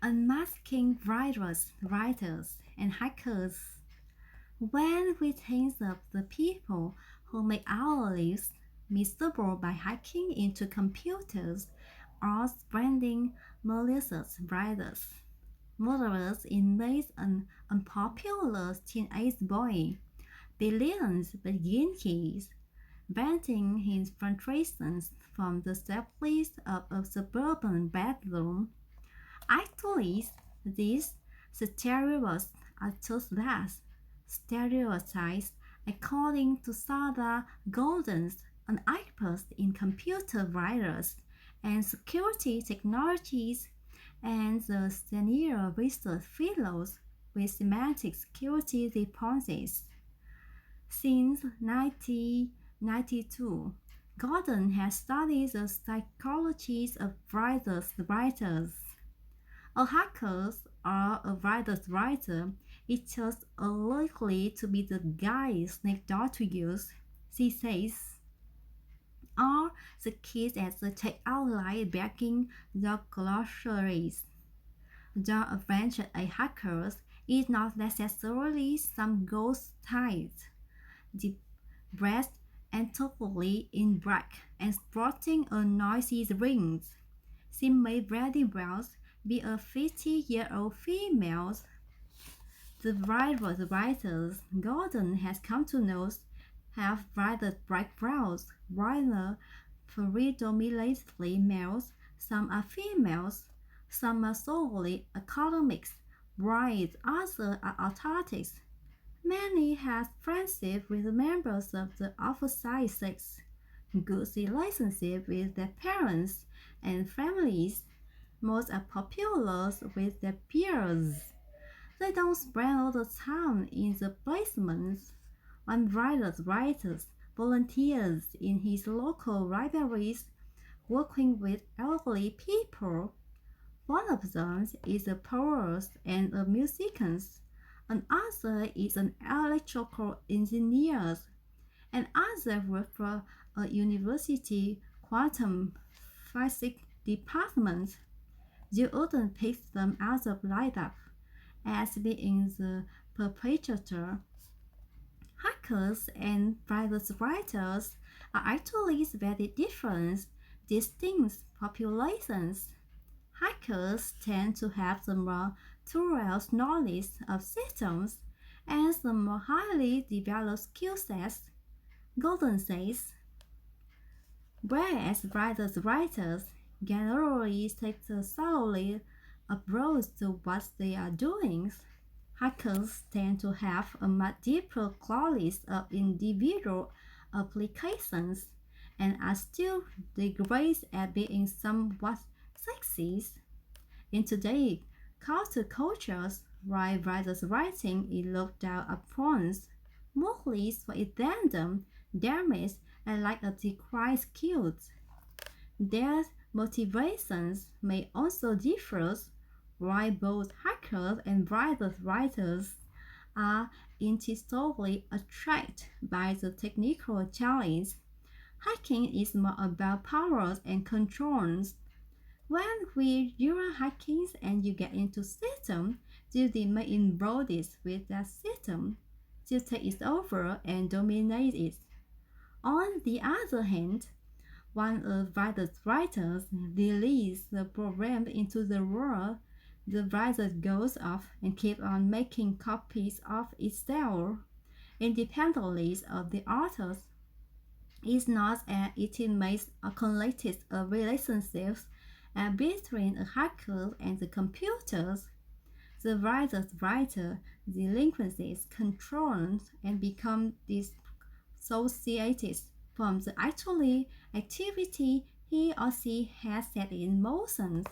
unmasking writers, and hackers. When we think of the people who make our lives miserable by hacking into computers or spreading malicious writers, murderers invade an unpopular teenage boy, billions begin his, venting his frustrations from the safety of a suburban bedroom. Actually, these stereotypes are just less stereotypes according to Sada Golden's an expert in computer virus and security technologies and the senior research fellows with semantic security responses. Since 1992, Gordon has studied the psychology of virus writers. A hacker or a virus writer is just unlikely to be the guy next door to you, she says. Or the kids at the checkout line begging the groceries. The adventure a hacker is not necessarily some ghost type, depressed and totally in black and sporting a noisy ring. She may very well be a 50-year-old female. The virus writers Gordon has come to know have rather backgrounds, while predominantly males, some are females, some are solely academics, while others are artists. Many have friendship with members of the opposite sex, good relationship with their parents and families. Most are popular with their peers. They don't spend all the time in the basements. One writers volunteers in his local libraries working with elderly people. One of them is a poet and a musician. Another is an electrical engineer. And other work for a university quantum physics department. You wouldn't pick them out of lineup as being the perpetrator. Hackers and virus writers are actually very different, distinct populations. Hackers tend to have the more thorough knowledge of systems and the more highly developed skill sets, Golden says, whereas writers generally take a solely approach to what they are doing. Hackers tend to have a much deeper knowledge of individual applications and are still degraded at being somewhat sexist. In today's countercultures, while writers' writing is looked down upon, mostly for its random, damage, and like a decry skills. Their motivations may also differ, while both hackers and writers are intellectually attracted by the technical challenge. Hacking is more about powers and controls. When you're hacking and you get into system, you may involve it with that system. You take it over and dominate it. On the other hand, when a virus writer releases the program into the world, the virus goes off and keeps on making copies of itself, independently of the authors. It's not an intimate or connected relationship between a hacker and the computers. The virus writer delinquencies controls and become dissociated from the actual activity he or she has set in motion.